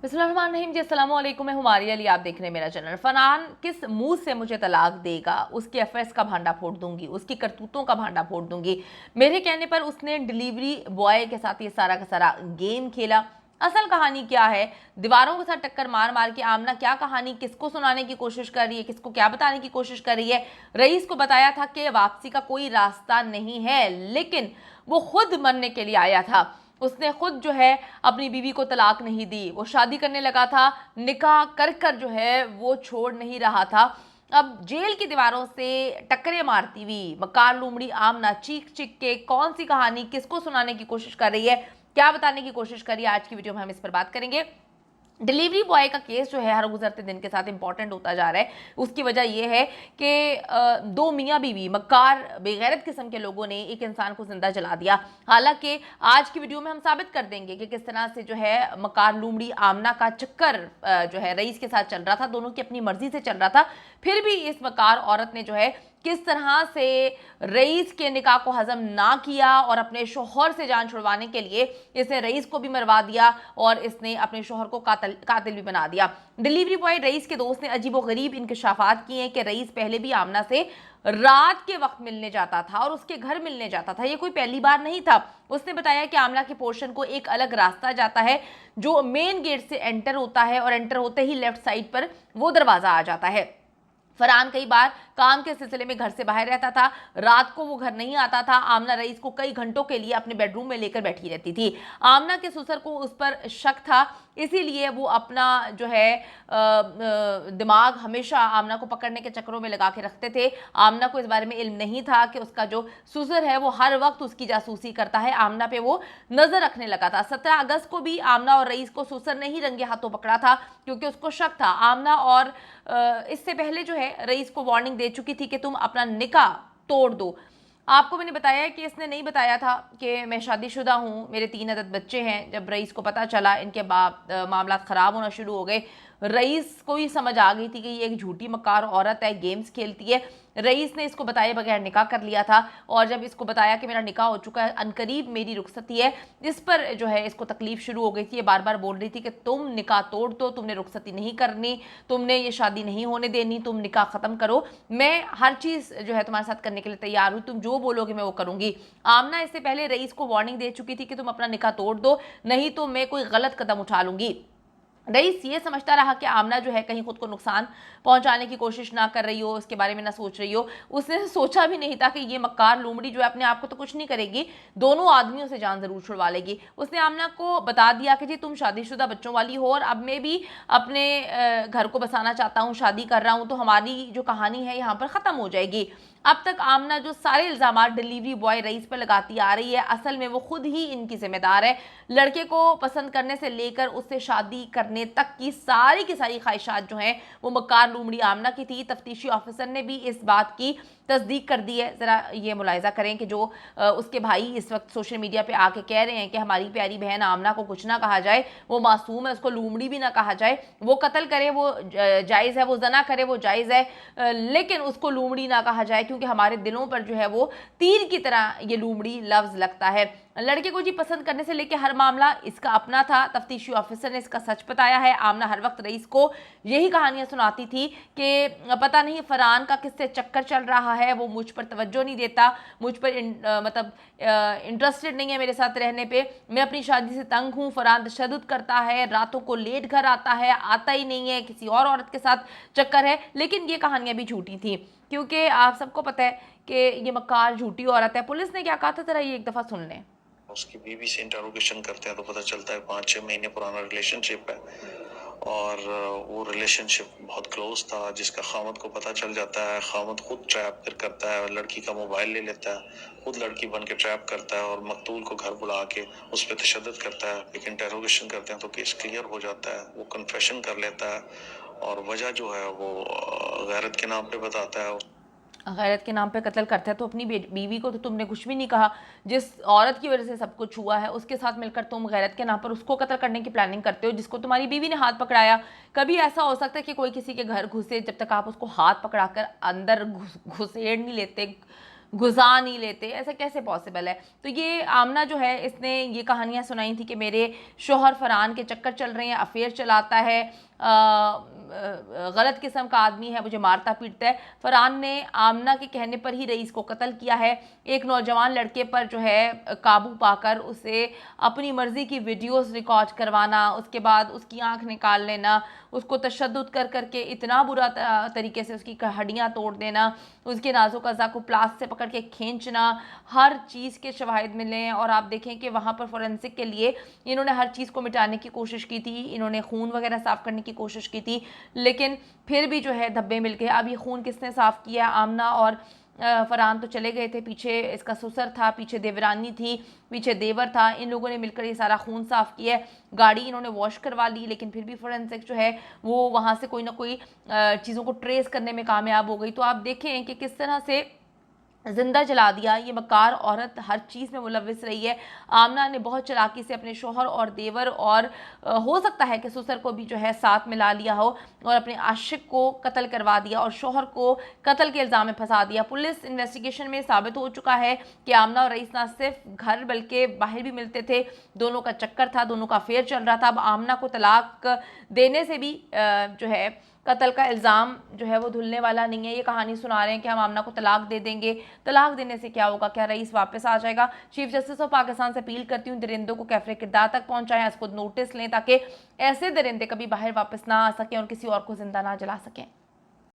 बिस्मिल्लाहिर्रहमानिर्रहीम जी, अस्सलाम वालेकुम। मैं हुमारी अली, आप देख रहे हैं मेरा चैनल। फरहान किस मुंह से मुझे तलाक देगा, उसके अफेयर्स का भांडा फोड़ दूंगी, उसकी करतूतों का भांडा फोड़ दूंगी। मेरे कहने पर उसने डिलीवरी बॉय के साथ ये सारा का सारा गेम खेला। असल कहानी क्या है? दीवारों के साथ टक्कर मार मार के आमना क्या कहानी किसको सुनाने की कोशिश कर रही है, किसको क्या बताने की कोशिश कर रही है। रईस को बताया था कि वापसी का कोई रास्ता नहीं है, लेकिन वो खुद मरने के लिए आया था। उसने खुद जो है अपनी बीवी को तलाक नहीं दी, वो शादी करने लगा था, निकाह कर कर जो है वो छोड़ नहीं रहा था। अब जेल की दीवारों से टक्करें मारती हुई मकार लूमड़ी आमना चीख चीख के कौन सी कहानी किसको सुनाने की कोशिश कर रही है, क्या बताने की कोशिश कर रही है, आज की वीडियो में हम इस पर बात करेंगे। डिलीवरी बॉय का केस जो है हर गुजरते दिन के साथ इंपॉर्टेंट होता जा रहा है। उसकी वजह यह है कि दो मियाँ बीवी मक्कार बेगैरत किस्म के लोगों ने एक इंसान को जिंदा जला दिया। हालांकि आज की वीडियो में हम साबित कर देंगे कि किस तरह से जो है मक्कार लूमड़ी आमना का चक्कर जो है रईस के साथ चल रहा था, दोनों की अपनी मर्जी से चल रहा था। फिर भी इस मक्कार औरत ने जो है किस तरह से रईस के निकाह को हजम ना किया और अपने शोहर से जान छुड़वाने के लिए इसने रईस को भी मरवा दिया और इसने अपने शोहर को कातिल भी बना दिया। डिलीवरी बॉय रईस के दोस्त ने अजीबोगरीब इंकशाफात किए हैं कि रईस पहले भी आमना से रात के वक्त मिलने जाता था और उसके घर मिलने जाता था। ये कोई पहली बार नहीं था। उसने बताया कि आमना के पोर्शन को एक अलग रास्ता जाता है जो मेन गेट से एंटर होता है और एंटर होते ही लेफ्ट साइड पर वो दरवाजा आ जाता है। फरहान कई बार काम के सिलसिले में घर से बाहर रहता था, रात को वो घर नहीं आता था। आमना रईस को कई घंटों के लिए अपने बेडरूम में लेकर बैठी रहती थी। आमना के ससुर को उस पर शक था, इसीलिए वो अपना जो है दिमाग हमेशा आमना को पकड़ने के चक्करों में लगा के रखते थे। आमना को इस बारे में इल्म नहीं था कि उसका जो ससुर है वो हर वक्त उसकी जासूसी करता है। आमना पे वो नजर रखने लगा था। 17 अगस्त को भी आमना और रईस को ससुर ने ही रंगे हाथों पकड़ा था, क्योंकि उसको शक था। आमना और इससे पहले जो है रईस को वार्निंग दे चुकी थी कि तुम अपना निकाह तोड़ दो। आपको मैंने बताया कि इसने नहीं बताया था कि मैं शादीशुदा हूँ, मेरे 3 अदद बच्चे हैं। जब रईस को पता चला, इनके मामला ख़राब होना शुरू हो गए। रईस को ही समझ आ गई थी कि ये एक झूठी मकार औरत है, गेम्स खेलती है। रईस ने इसको बताए बगैर निकाह कर लिया था और जब इसको बताया कि मेरा निकाह हो चुका है, अनकरीब मेरी रुखसती है, इस पर जो है इसको तकलीफ शुरू हो गई थी। ये बार बार बोल रही थी कि तुम निकाह तोड़ दो, तुमने रुखसती नहीं करनी, तुमने ये शादी नहीं होने देनी, तुम निकाह ख़त्म करो, मैं हर चीज़ जो है तुम्हारे साथ करने के लिए तैयार हूँ, तुम जो बोलोगे मैं वो करूँगी। आमना इससे पहले रईस को वार्निंग दे चुकी थी कि तुम अपना निकाह तोड़ दो, नहीं तो मैं कोई गलत कदम उठा लूँगी। रईस ये समझता रहा कि आमना जो है कहीं खुद को नुकसान पहुंचाने की कोशिश ना कर रही हो, इसके बारे में ना सोच रही हो। उसने सोचा भी नहीं था कि ये मक्कार लूमड़ी जो है अपने आप को तो कुछ नहीं करेगी, दोनों आदमियों से जान जरूर छुड़वा लेगी। उसने आमना को बता दिया कि जी तुम शादीशुदा बच्चों वाली हो और अब मैं भी अपने घर को बसाना चाहता हूँ, शादी कर रहा हूँ, तो हमारी जो कहानी है यहाँ पर ख़त्म हो जाएगी। अब तक आमना जो सारे इल्ज़ामात डिलीवरी बॉय रईस पर लगाती आ रही है, असल में वो खुद ही इनकी जिम्मेदार है। लड़के को पसंद करने से लेकर उससे शादी करने तक की सारी ख्वाहिशात जो हैं वो मक्कार लूमड़ी आमना की थी। तफ्तीशी ऑफिसर ने भी इस बात की तस्दीक कर दी है। ज़रा ये मुलाहिजा करें कि जो उसके भाई इस वक्त सोशल मीडिया पे आके कह रहे हैं कि हमारी प्यारी बहन आमना को कुछ ना कहा जाए, वो मासूम है, उसको लूमड़ी भी ना कहा जाए, वो कत्ल करे वो जायज़ है, वो जना करे वो जायज़ है, लेकिन उसको लूमड़ी ना कहा जाए, क्योंकि हमारे दिलों पर जो है वो तीर की तरह ये लूमड़ी लफ्ज़ लगता है। लड़के को जी पसंद करने से लेकर हर मामला इसका अपना था। तफ्तीशी ऑफिसर ने इसका सच बताया है। आमना हर वक्त रईस को यही कहानियां सुनाती थी कि पता नहीं फरहान का किससे चक्कर चल रहा है, वो मुझ पर तवज्जो नहीं देता, मुझ पर मतलब इंटरेस्टेड नहीं है मेरे साथ रहने पे, मैं अपनी शादी से तंग हूँ, फरहान तशद्दुद करता है, रातों को लेट घर आता है, आता ही नहीं है, किसी और औरत के साथ चक्कर है। लेकिन ये कहानियां भी झूठी थी, क्योंकि आप सबको पता है कि ये मक्कार झूठी औरत है। पुलिस ने क्या कहा था, जरा ये एक दफ़ा सुन लें। उसकी बीवी से इंटरोगेशन करते हैं तो पता चलता है 5-6 महीने पुराना रिलेशनशिप है और वो रिलेशनशिप बहुत क्लोज था, जिसका खामद को पता चल जाता है। खामद खुद ट्रैप फिर करता है और लड़की का मोबाइल ले लेता है, खुद लड़की बन के ट्रैप करता है और मकतूल को घर बुला के उस पर तशद्दुद करता है। लेकिन इंटरोगेशन करते हैं तो केस क्लियर हो जाता है, वो कन्फेशन कर लेता है और वजह जो है वो गैरत के नाम पे बताता है। गैरत के नाम पे कत्ल करता है तो अपनी बीवी को तो तुमने कुछ भी नहीं कहा, जिस औरत की वजह से सब कुछ हुआ है उसके साथ मिलकर तुम गैरत के नाम पर उसको कत्ल करने की प्लानिंग करते हो, जिसको तुम्हारी बीवी ने हाथ पकड़ाया। कभी ऐसा हो सकता है कि कोई किसी के घर घुसे, जब तक आप उसको हाथ पकड़ाकर अंदर घुसेड़ नहीं लेते, गुजार नहीं लेते, ऐसा कैसे पॉसिबल है। तो ये आमना जो है इसने ये कहानियाँ सुनाई थी कि मेरे शोहर फरहान के चक्कर चल रहे हैं, अफेयर चलाता है, गलत किस्म का आदमी है, मुझे मारता पीटता है। फरहान ने आमना के कहने पर ही रईस को कत्ल किया है। एक नौजवान लड़के पर जो है काबू पाकर उसे अपनी मर्जी की वीडियोस रिकॉर्ड करवाना, उसके बाद उसकी आंख निकाल लेना, उसको तशद्दुद कर करके इतना बुरा तरीके से उसकी हड्डियां तोड़ देना, उसके नाजुक अज़ा को प्लास से पकड़ के खींचना, हर चीज़ के शवाहिद मिले हैं। और आप देखें कि वहाँ पर फोरेंसिक के लिए इन्होंने हर चीज़ को मिटाने की कोशिश की थी, इन्होंने खून वगैरह साफ़ करने की कोशिश की थी, लेकिन फिर भी जो है धब्बे मिल गए। अब ये खून किसने साफ़ किया? आमना और फरहान तो चले गए थे, पीछे इसका ससुर था, पीछे देवरानी थी, पीछे देवर था, इन लोगों ने मिलकर ये सारा खून साफ़ किया है। गाड़ी इन्होंने वॉश करवा ली, लेकिन फिर भी फोरेंसिक जो है वो वहाँ से कोई ना कोई चीज़ों को ट्रेस करने में कामयाब हो गई। तो आप देखें कि किस तरह से जिंदा जला दिया। ये मकार औरत हर चीज़ में मुलविस रही है। आमना ने बहुत चालाकी से अपने शोहर और देवर और हो सकता है कि ससुर को भी जो है साथ मिला लिया हो और अपने आशिक को कत्ल करवा दिया और शोहर को कत्ल के इल्ज़ाम में फंसा दिया। पुलिस इन्वेस्टिगेशन में साबित हो चुका है कि आमना और रईस ना सिर्फ घर बल्कि बाहर भी मिलते थे, दोनों का चक्कर था, दोनों का अफेयर चल रहा था। अब आमना को तलाक देने से भी जो है कत्ल का इल्ज़ाम जो है वो धुलने वाला नहीं है। ये कहानी सुना रहे हैं कि हम आमना को तलाक दे देंगे, तलाक देने से क्या होगा, क्या रईस वापस आ जाएगा। चीफ जस्टिस ऑफ पाकिस्तान से अपील करती हूँ दरिंदों को कैफरे किरदार तक पहुँचाएं, इसको नोटिस लें ताकि ऐसे दरिंदे कभी बाहर वापस ना आ सकें और किसी और को जिंदा ना जला सकें।